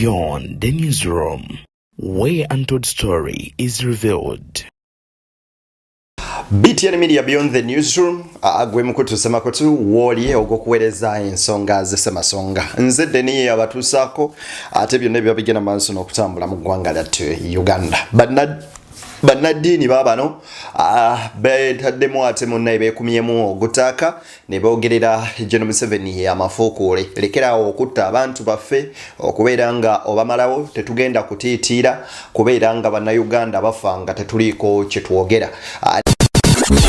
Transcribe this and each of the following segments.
Beyond the newsroom, where untold story is revealed. BTN Media Beyond the newsroom, agwe mukutu semakotu woli ogokuwereza ensonga zesemasonga. Nze deni abatuusako ate byonna byabigenda maaso n'okutambula mu ggwanga lyattu Uganda. Banaddiini baabano beetaddemu ate munnaye beekumyemu ogutaaka ne boogerera Gen. Museveni amafuukuule lekera okutta abantu baffe okubeera nga obamalawo tetugenda kutiitiira kubeera nga bannayuganda bafa nga tetuliiko kye twogera.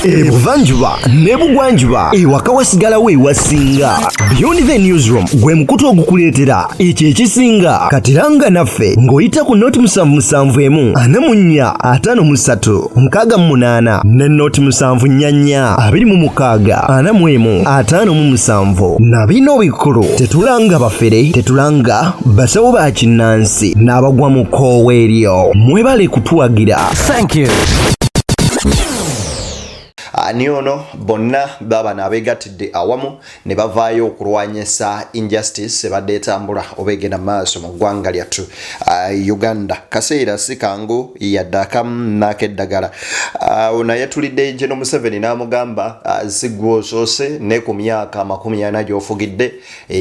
Ebuvanjuba nebugwanjuba ewaka wasigalawo ewasinga. Beyond the newsroom gwe mukutu ogukuleetera ekyo ekisinga katiranga naffe ng'oyita ku noti 771 44 53 ne noti 744 26 45 na bino bikulu tetulanga bafere tetulanga basawo ba kinnansi n'abagwa mu koowa eryo mwebale kutuwagira. Thank you. Aniono bonna baba nabegatidde awamu ne bavaayo okulwanyisa injustice badde etambula obegenda maaso mu ggwanga lyattu Uganda. Kaseera sikangu yaddakamu n'akeddagala naye tulidde Gen. Museveni n'amugamba sigwo soose ne ku myaka 40 gy'ofugidde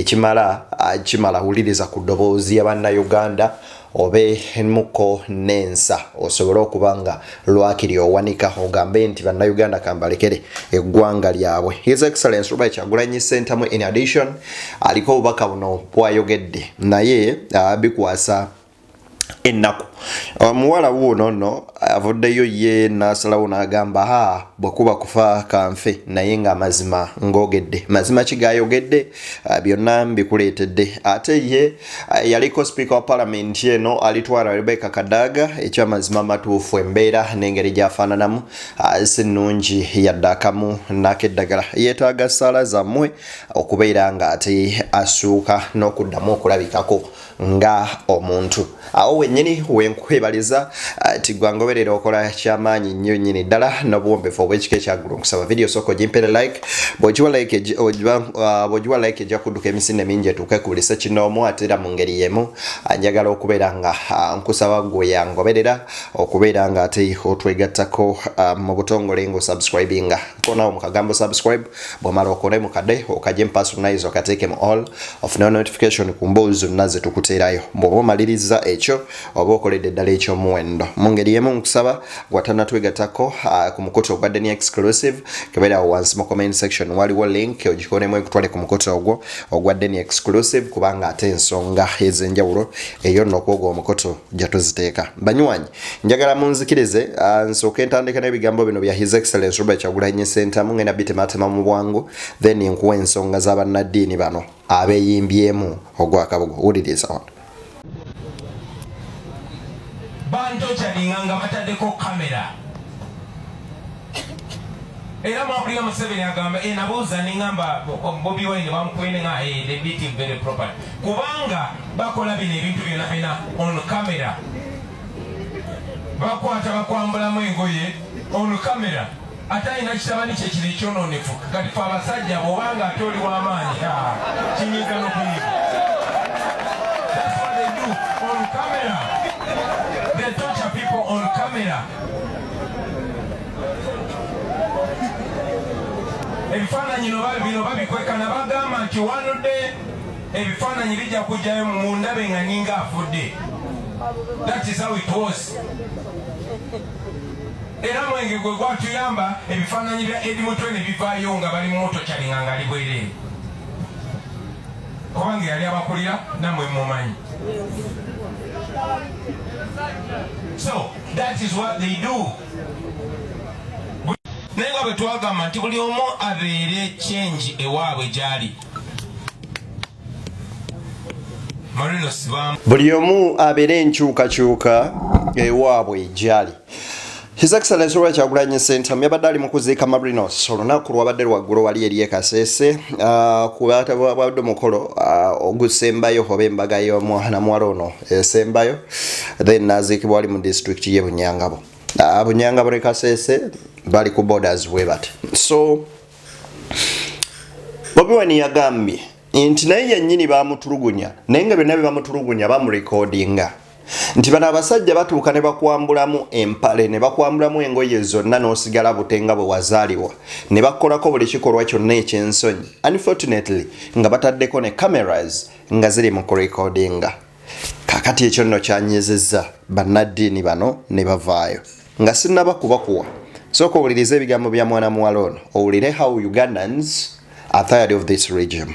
kimala wuliriza ku ddoboozi ya bannayuganda obe muko nensa osobola okubanga lwakiri owanika ogambe nti bannayuganda kambalekere eggwanga lyabwe. His Excellency Robert Kyagulanyi Ssentamu in addition aliko obubaka buno bwayogedde naye bikwasa ennaku omuwala wuuno nno avuddeyo ye n'asalawo n'agamba bwekuba kufa kanfe naye nga mazima ng'ogedde mazima kigayogedde byonna mbikuleetedde ate ye yaliko speaker wa parliament eno alitwala Rebecca Kadaga ekyamazima matuufu embeera n'engeri gy'afaananamu si nnungi yaddakamu n'akeddagala yeetaaga ssaala zammwe okubeera nga ate asuuka n'okuddamu okulabikako nga omuntu. Awo wennyini wenkwebaliza tigwangoberera okola kyamaanyi nnyo nnyini ddala n'obuwombefu obw'ekika ekyaggulu. Nkusaba video soko gimpere like bw'ogiwa like ejja kudduka emisinde mingi etuuke ku buli sekinoomu ate era mu ngeri y'emu njagala okubeera nga nkusaba gwe yangoberera okubeera nga ate otwegattako mu butongole ng'osubscribinga konawo mu kagambo subscribe bw'omala okole mu kadde okagye mpasunaize okateeke mu all of no notification ku mboozi zonna ze tukuteerayo bw'oba omaliriza ekyo oba okoledde ddala ekyomuwendo mu ngeri y'emu nkusaba gwatanatwegattako ku mukutu ogwa Deni exclusive kebeera wansi mu comment section waliwo link ogikonemu ekutwale ku mukutu ogwo ogwa Deni exclusive kubanga ate ensonga ez'enjawulo eyo nno okwoga omukutu gye tuziteeka. Banywanyi njagala munzikirize nsooke ntandika n'ebigambo bino bya His Excellency Robert Kyagulanyi Ssentamu ngenda bitematema mu bwangu then nkuwa ensonga z'abannaddiini bano abeeyimbyemu ogwakabugo. Wuliriza wano. Bantu chalinganga batadeko kamera era mwakuli Museveni agamba nabuuza ningamba Bobi Wine bamukwene nga they beat him very proper kubanga bakola bino ebintu byonna on camera bakwata bakwambulamu engoye on camera ate alina kitabani kye kiri ekyonoonefu kati fe abasajja bw'obanga ate oli w'amaanyi kinyiga n'okuyiga. That's what they do on camera. They torture people on camera. Ebifaananyi bino babikweka na bagamba nti wanudde ebifaananyi bijja kujjayo mu ndabe nga ninga afudde. That is how it was. Era mwenge gwe gwatuyamba ebifaananyi bya Edi Mutwe ne bivaayo nga bali mu moto kyalinga nga ali bwereere. Kubanga yali abakulira nammwe mumanyi. So that is what they do. Nenga bwe twagamba nti buli omu abeere change ewaabwe gyali. Buli omu abeere enkyukakyuka ewaabwe gyali. His Excellency Robert Kyagulanyi Ssentamu yabadde ali mu kuziika Marinos olunaku lwabadde lwaggulu wali eri Kasese kubadde mukolo ogusembayo oba embaga y'omwana muwala ono esembayo then naziikibwa wali mu district y'e Bunyangabo. Bunyangabo ne Kasese bali ku borders bwe bati. So Bobi Wine yagambye nti naye yennyini bamutulugunya naye nga byonna bye bamutulugunya bamurekodinga nti bano abasajja batuuka ne bakwambulamu empale ne bakwambulamu engoye zonna n'osigala butenga bwe wazaalibwa ne bakolako buli kikolwa kyonna eky'ensonyi unfortunately nga bataddeko ne cameras nga ziri mu kurekodinga. Kakati ekyo nno kyanyezezza bannaddiini bano ne bavaayo nga sinnaba kubakuwa sooka owulirize ebigambo bya mwana muwala ono owulire how Ugandans are tired of this regime.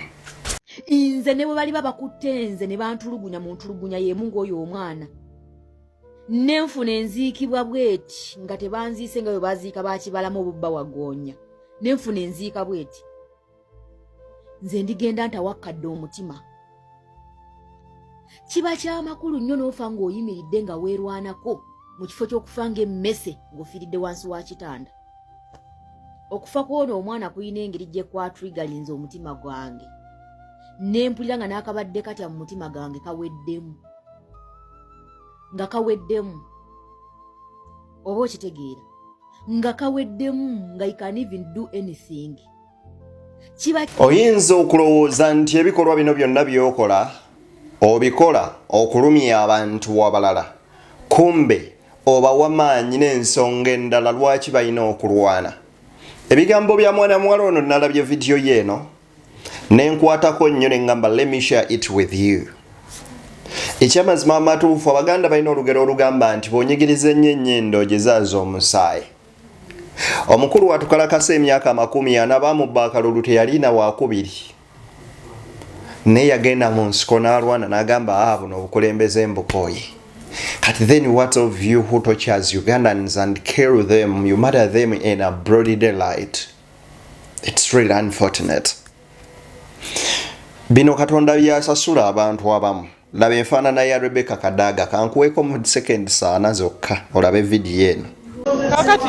Inze ne bwe bali babakutte nze ne bantulugunya mu ntulugunya y'emu ng'oyo omwana nenfuna enziikibwa bweti nga tebanziise nga bwe baziika bakibalamu obubba wagoonya nenfuna enziika bweti nze ndigenda ntawakkadde omutima kiba ky'amakulu nnyo n'ofa ng'oyimiridde nga weerwanako mu kifo ky'okufa ng'emmese ng'ofiiridde wansi wa kitanda. Okufa kw'ono omwana kuyina engeri gye kwatrigalinze omutima gwange nempulira nga n'akabadde katya mu mutima gange kaweddemu nga kaweddemu oba okitegeera nga kaweddemu nga I can even do anything. Oyinza okulowooza nti ebikolwa bino byonna by'okola obikola okulumya abantu abalala kumbe oba wamaanyi n'ensonga endala lwaki balina okulwana. Ebigambo bya mwana muwala ono nalabye vidiyo yeeno nenkwatako nnyo ne ngamba let me share it with you. Ekyamazima amatuufu Abaganda balina olugero olugamba nti bw'onyigiriza ennyo gye zaaza omusaayi. Omukulu watukalakasa emyaka 40 bamubba akalulu teyalina wakubiri naye yagenda mu nsiko n'alwana n'agamba buno obukulembeze mbukooye. Kati then what of you who tortures Ugandans and kill them, you murder them in a broad daylight? It's really unfortunate. Bino Katonda byasasula abantu abamu. Laba enfaanana ya Rebecca Kadaga kankuweeko mu second saana zokka olabe vidiyo eno. Kakati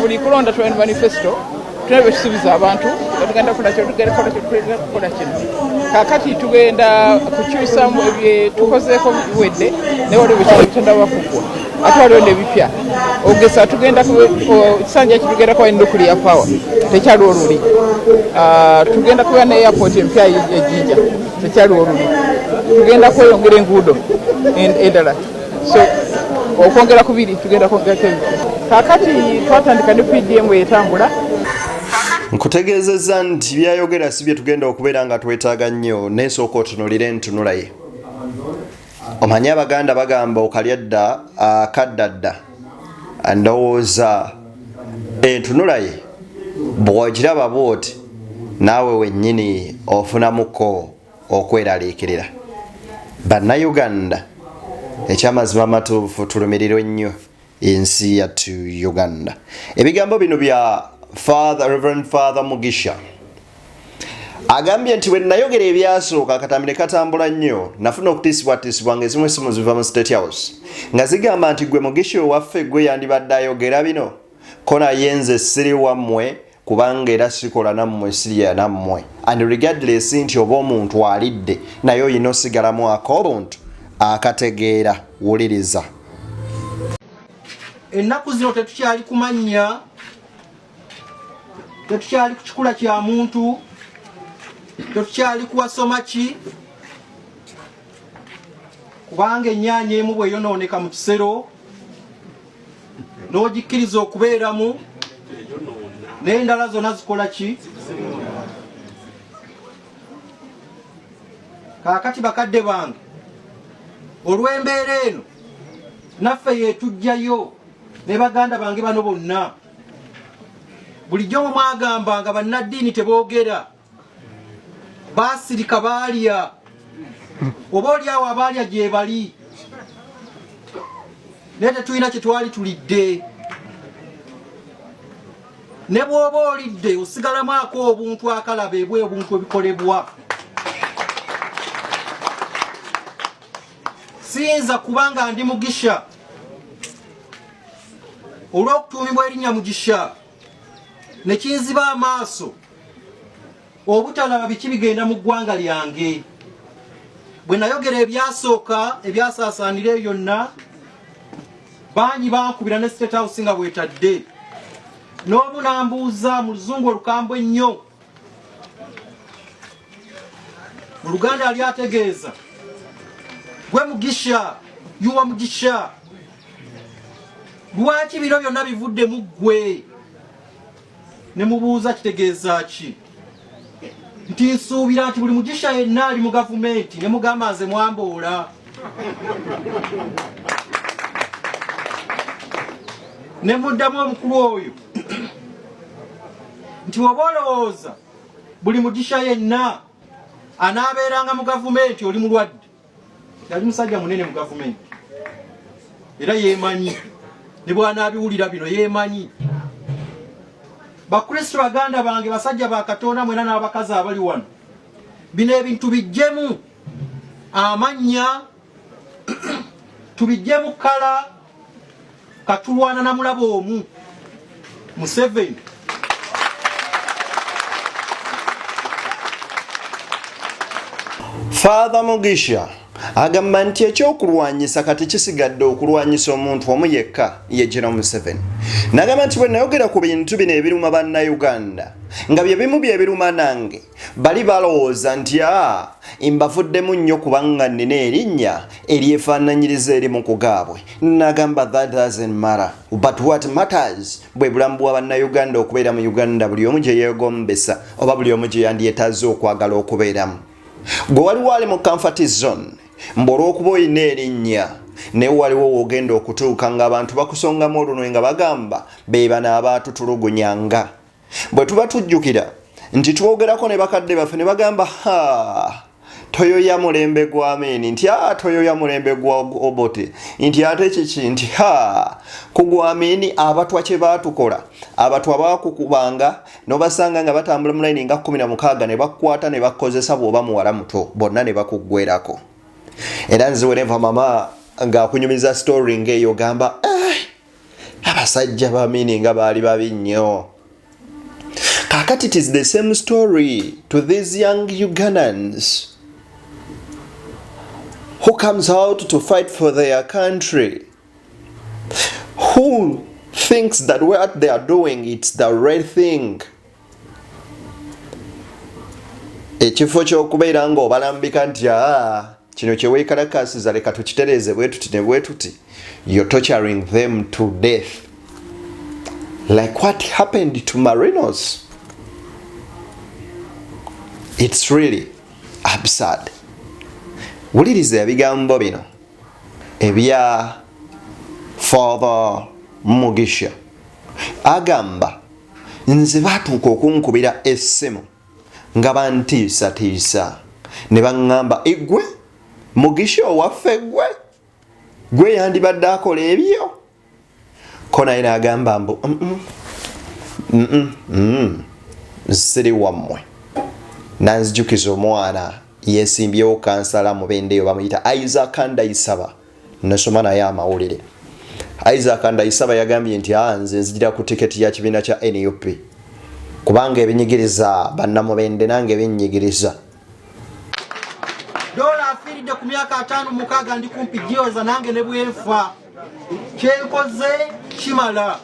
buli kulonda twa manifesto tulebe kisubiza abantu tugenda kukola kino. Kakati tugenda kukyusa ebye tukozeeko biwedde ne waliwo bitandaba kugwa ate waliwo n'ebipya ogesa tugenda kisanja kitugenda kwa nuclear power tekyali oluli tugenda kuba ne airport empya ejija tekyali oluli tugenda kweyongera enguudo endala so okwongera kubiri tugenda kwongera kakati twatandika ne PDM etambula. Nkutegeezezza nti byayogera si bye tugenda okubeera nga twetaaga nnyo n'esooka otunulire entunulaye. Omanyi Abaganda bagamba okalya dda akadda dda ndowooza entunulaye bw'ogiraba bw'oti naawe wennyini ofunamuko okweraliikirira. Bannayuganda ekyamazima amatuufu tulumirirwe nnyo ensi yattu Uganda. Ebigambo bino bya Reverend Father Mugisha agambye nti bwe nayogera ebyasooka akatambi ne katambula nnyo nafuna okutiisibwatisibwa ng'ezimu essimu ziva mu State House nga zigamba nti gwe Mugisha owaffe gwe yandibadde ayogera bino ko naye nze siri wammwe kubanga era sikola nammwe siriya nammwe and regardless nti oba omuntu alidde naye oyina osigalamu ak'obuntu akategeera wuliriza. Ennaku zino tetukyali kumanya tetukyali ku kikula kya muntu tetukyali kuwasoma ki kubanga ennyaanya emu bweyonooneka mu kisero n'ogikkiriza okubeeramu n'endala zonna zikola ki. Kaakati bakadde bange olw'embeera eno naffe yeetujjayo ne baganda bange bano bonna bulijjo mwagambanga bannaddiini teboogera baasirika baalya oba oliawo abaalya gye bali naye tetulina kye twali tulidde ne bw'oba olidde osigalamu ako obuntu akalaba ebwe obuntu ebikolebwa. Siyinza kubanga ndi Mugisha olw'okutuumibwa erinnya Mugisha ne kinziba amaaso obutalaba biki bigenda mu ggwanga lyange. Bwe nayogera ebyasooka ebyasaasaanira eyo yonna bangi bankubira ne State House nga bwetadde n'obu nambuuza mu luzungu olukambwe ennyo mu Luganda yali ategeeza gwe Mugisha yuwa Mugisha lwaki bino byonna bivudde mu ggwe ne mubuuza kitegeeza ki nti nsuubira nti buli Mugisha yenna ali mu gavumenti ne mugamba nze mwamboola ne muddamu omukulu oyo nti oba olowooza buli Mugisha yenna anaabeeranga mu gavumenti oli mulwadde yali musajja munene mu gavumenti era yeemanyi ne bwanaabiwulira bino yeemanyi bakristo baganda bange basajja ba Katonda mwena n'abakazi abali wano bino ebintu bijjemu amannya tubijjemu kala katulwana na mulaba omu Museveni Father Mugisha agamba nti ekyokulwanyisa kati kisigadde okulwanyisa omuntu omu yekka ye General Museveni. N'agamba nti bwe nayogera ku bintu bino ebiruma bannayuganda nga bye bimu bye biruma nange bali balowooza nti mbavuddemu nnyo kubanga nnina erinnya eryefaananyiriza eri mu kugaabwe. N'agamba that doesn't matter but what matters bwe bulamu bwa bannayuganda okubeera mu Uganda buli omu gye yeegombesa oba buli omu gye yandyetaaze okwagala okubeeramu. Gwe waliwo ali mu comfort zone olw'okuba olina erinnya naye waliwo wogenda okutuuka ng'abantu bakusongamu olunwe nga bagamba be bano abaatutulugunyanga. Bwe tuba tujjukira nti twogerako ne bakadde baffe ne bagamba toyoya mulembe gwa Amini nti toyoya mulembe gwa Obote nti ate kiki nti kugwa Amini abatwa kye baatukola abatwa baakukubanga n'obasanga nga batambula mu layini nga 16 ne bakwata ne bakozesa bw'oba muwala muto bonna ne bakuggwerako. Era nze whenever mama ng'akunyumiza story ng'eyo gamba abasajja ba Amini nga baali babi nnyo. Kakati it is the same story to these young Ugandans who comes out to fight for their country, who thinks that what they are doing it's the right thing. Ekifo ky'okubeera ng'obalambika nti kino kye weekalakaasiza leka tukitereeze bwe tuti ne bwe tuti, you're torturing them to death like what happened to Marinos. It's really absurd. Wuliriza ebigambo bino ebya Father Mugisha agamba nze baatuuka okunkubira essimu nga bantiisatiisa ne baŋŋamba eggwe Mugisha owaffe gwe yandibadde akola ebyo ko naye n'agamba mbu siri wammwe. Nanzijukiza omwana yeesimbyewo kansala mubendeyo bamuyita Isaac Ndayisaba nasoma naye amawulire. Isaac Ndayisaba yagambye nti nze nzijira ku tiketi ya kibiina kya NUP kubanga ebinyigiriza bannamubende nange binnyigiriza. Dola afiiridde ku myaka 5-6 ndi kumpi gyoza nange ne bwenfa kyenkoze kimala.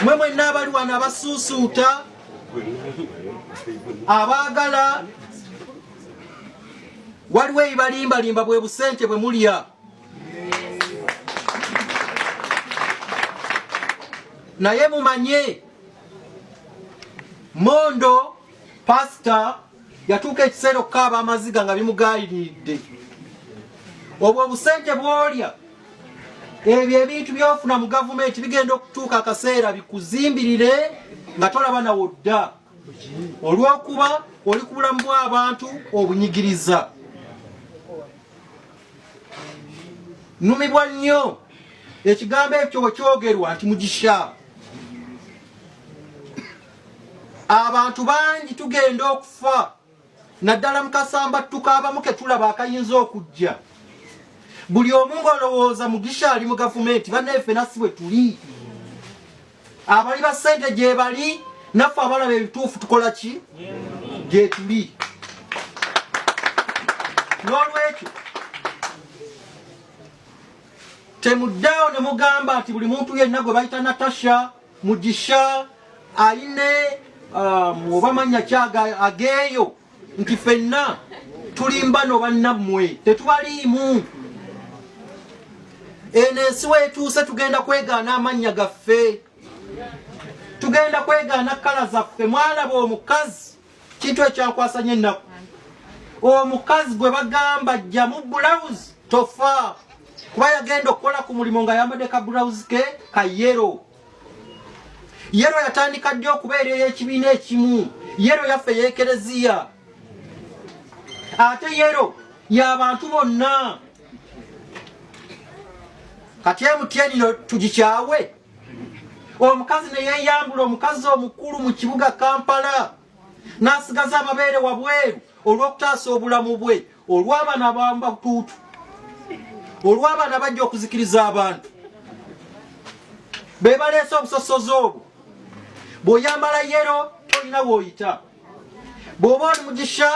Mwe mwenna abali wano abasuusuuta abaagala waliwo ebibalimbalimba bwe busente bwe mulya naye mumanye Mondo pastor yatuuka ekiseera okukaaba amaziga nga bimugayiridde. Obwo busente bw'olya ebyo ebintu byofuna mu gavumenti bigenda okutuuka akaseera bikuzimbirire nga tolaba nawo dda olw'okuba oli ku bulamu bw'abantu obunyigiriza. Nnumibwa nnyo ekigambo ekyo bwe kyogerwa nti Mugisha. Abantu bangi tugenda okufa naddala mu kasamba tukabamu ke tulaba akayinza okujja. Buli omu ng'olowooza Mugisha ali mu gavumenti bannaffe nasi bwe tuli. Abali ba ssente gye bali naffe abalaba ebituufu tukola ki? Gye tuli. N'olwekyo temuddawo ne mugamba nti buli muntu yenna gwe bayita Natasha Mugisha ayine oba mannya kyaga ageeyo nti ffenna tulimba no bannammwe tetubaliimu. Eno ensi weetuuse tugenda kwegaana amannya gaffe, tugenda kwegaana kkala zaffe. Mwalaba omukazi, kintu ekyankwasanya ennaku, omukazi gwe bagamba jjamu bulawuzi tofa, kuba yagenda okukola ku mulimu nga yambadde ka bulawuzi ke ka yero. Yero yatandika ddi okubeera ey'ekibiina ekimu, yero yaffe y'ekereziya, ate yero y'abantu bonna. Kati MTN tugikyawe? Omukazi ne yeeyambula, omukazi omukulu mu kibuga Kampala, n'asigaza amabeere wabweru olw'okutaasa obulamu bwe, olw'abaana abamba butuutu, olw'abaana bajja okuzikiriza abantu. Be baleese obusosozi obwo. Bw'oyambala yero tolina w'oyita, bw'oba oli mugisha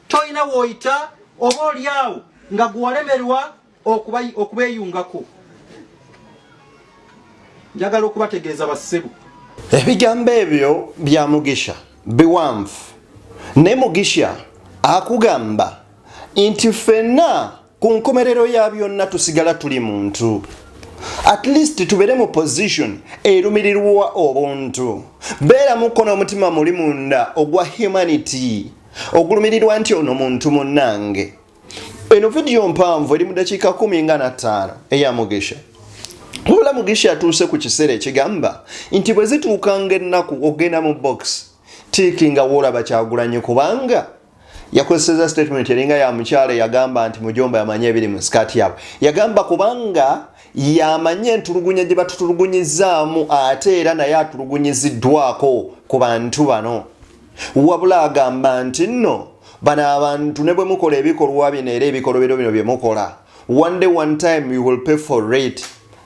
tolina w'oyita, oba oli awo nga gwewalemerwa okubeeyungako. Njagala okubategeeza bassebo, ebigambo ebyo bya Mugisha biwanvu, ne Mugisha akugamba nti ffenna ku nkomerero ya byonna tusigala tuli muntu. At least tubere mu position erumirirwa obuntu. Beera muko n'omutima muli munda ogwa humanity, ogulumirirwa nti ono muntu munnange. Eno video mpanvu eri mu dakiika 15 eya Mugisha. Wabula Mugisha atuuse ku kiseera ekigamba nti bwe zituukanga ennaku ogenda mu box tiikinga woolaba Kyagulanyi, kubanga yakozeseza statement eringa ya mukyala yagamba nti mujomba yamanye ebiri mu skati yaabwe. Yagamba kubanga yamanye entulugunya gye batutulugunyizaamu ate era naye atulugunyiziddwako ku bantu bano. Wabula agamba nti nno bano abantu ne bwe mukola ebikolwa bino era ebikolwa bino bye mukola, one day one time you will pay for it.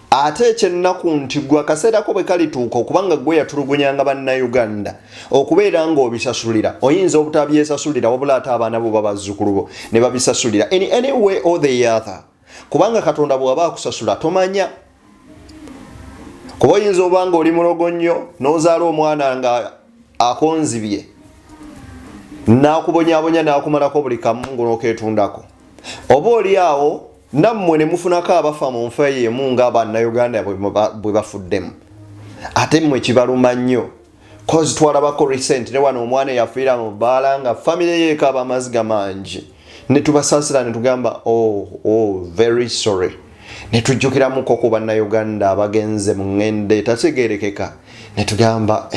Ate ekyennaku nti gwe akaseera ko bwe kalituuka okubanga gwe yatulugunyanga bannayuganda okubeera ng'obisasulira, oyinza obutabyesasulira wabula ate abaana bo babazzukulu bo ne babisasulira in any way or the other, kubanga Katonda bw'aba akusasula tomanya. Kuba oyinza obanga oli mulogo nnyo n'ozaala omwana nga akonzibye n'akubonyaabonya n'akumalako buli kamu ng'okeetundako, oba oli awo nammwe ne mufunako abafa mu nfa y'emu ng'abannayuganda bwe bafuddemu. Ate mmwe kibaluma nnyo, kozi twalabako recent ne wano omwana yafiira mu bbaala nga famire yeekaaba amaziga mangi, ne tubasaasira ne tugamba very sorry, ne tujjukiramuko ku bannayuganda abagenze mu ngende etategeerekeka, ne tugamba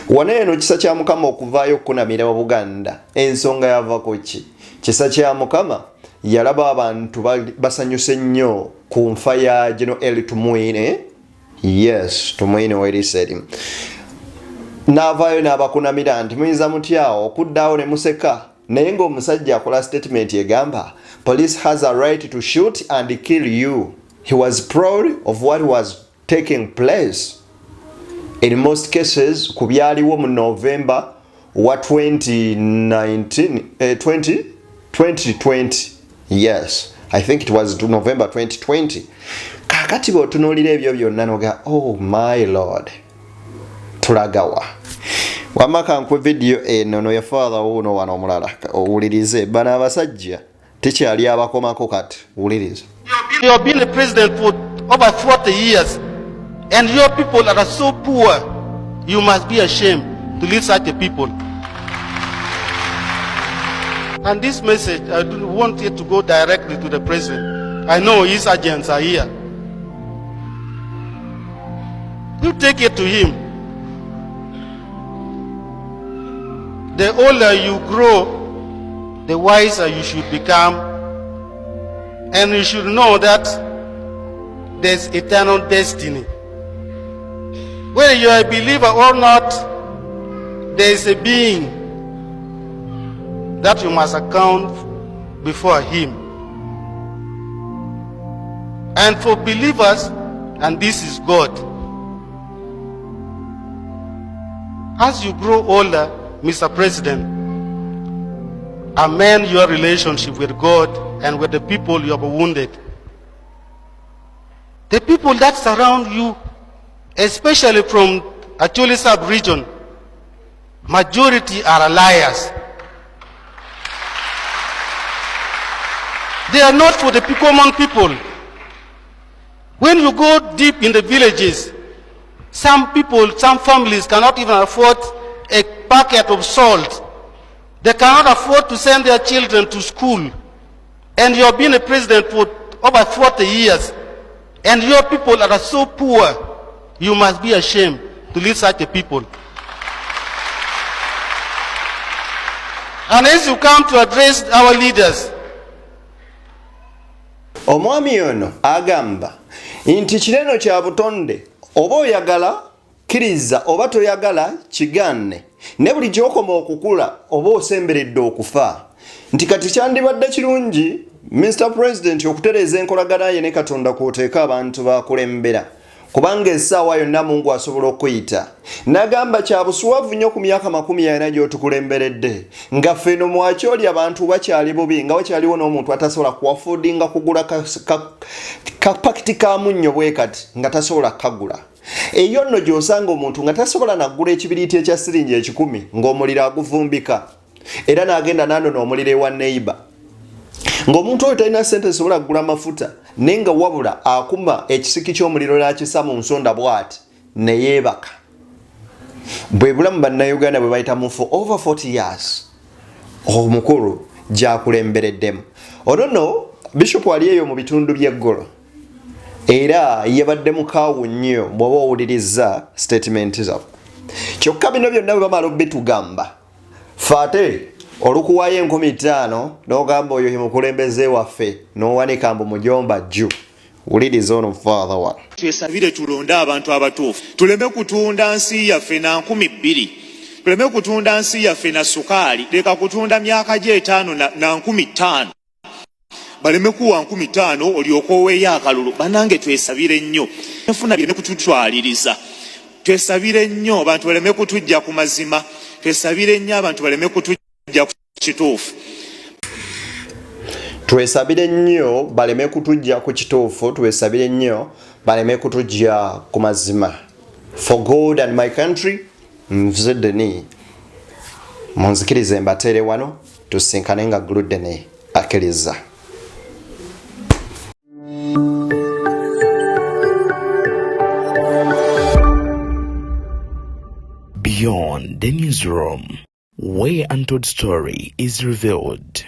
wano eno kisa kya Mukama okuvaayo okukunamira wa Buganda. Ensonga yavako ki? Kisa kya Mukama yalaba abantu basanyuse nnyo ku nfa ya Gino Eli Tumwine. Yes, Tumwine weri seri. N'avaayo n'abakunamira nti muyinza mutyawo okuddaawo ne museka, naye ng'omusajja akola statement egamba police has a right to shoot and kill you. He was proud of what was taking place. In most cases, ku byaliwo mu November wa 2020. Yes, I think it was November 2020. Kakati bw'otunuulira ebyo byonna noga, oh my lord, tulagawa. Wamaka nkwe video eno no ya father uno wano omulala owulirize bana abasajja tekyali abakomako kati wulirize. You have been a president for over 40 years and your people are so poor. You must be ashamed to lead such a people. And this message, I don't want it to go directly to the president. I know his agents are here. You take it to him. The older you grow, the wiser you should become. And you should know that there's eternal destiny. Whether you are a believer or not, there is a being that you must account before him. And for believers, and this is God, as you grow older, Mr. President, amend your relationship with God and with the people you have wounded. The people that surround you, especially from Acholi sub-region, majority are liars. They are not for the common people. When you go deep in the villages, some people, some families cannot even afford a packet of salt. They cannot afford to send their children to school. And you have been a president for over 40 years. And your people are so poor. You must be ashamed to lead such a people. And as you come to address our leaders, omwami ono agamba nti kireno kya butonde oba oyagala kiriza oba toyagala kiganne ne buli gy'okoma okukula oba osemberedde okufa nti kati kyandibadde kirungi Mr. President okutereeza enkolagana ye ne Katonda kw'oteeka abantu bakulembera kubanga essaawa yonna Mungu asobola okuyita n'agamba kya busuwavu nnyo ku myaka 40 gy'otukulemberedde nga ffe no mwakyoli abantu bakyali bubi nga wakyaliwo n'omuntu atasobola kuaffordinga kugula kapakiti ka munnyo bwe kati nga tasobola kagula eyo nno gy'osanga omuntu nga tasobola naggula ekibiriiti ekya siringi 10 ng'omuliro aguvumbika era n'agenda n'anona omuliro ewa neighbor ng'omuntu oyo talina ssente zisobola kugula mafuta nenga wabula akuma ekisiki ky'omuliro n'akisa mu nsonda bw'ati ne yeebaka bwe bulamu bannayuganda bwe bayitamu for over 40 years omukulu gy'akulembereddemu ono nno Bishop ali eyo mu bitundu by'eggolo era yabadde mukaawu nnyo bw'oba owuliriza statement zaffe kyokka bino byonna bwe bamala obbitugamba fate olukuwayo 50 n'ogamba oyo ye mukulembeze waffe n'owanika mbu mujomba jju wuliriza ono father one twesabire tulonde abantu abatuufu tuleme kutunda nsi yaffe na 20,000 tuleme kutunda nsi yaffe na sukaali leka kutunda myaka gye 5 na 15,000 baleme kuwa 15,000 olyoka oweeyo akalulu banange twesabire nnyo enfuna bireme kututwaliriza twesabire nnyo abantu baleme kutujja ku mazima twesabire nnyo abantu baleme kutujja ku kituufu twesabire nnyo baleme kutujja ku kituufu twesabire nnyo baleme kutujja ku mazima for God and my country nzedeni munzikirize mbatere wano tusinkane nga gludene akiriza Beyond the newsroom, where untold story is revealed.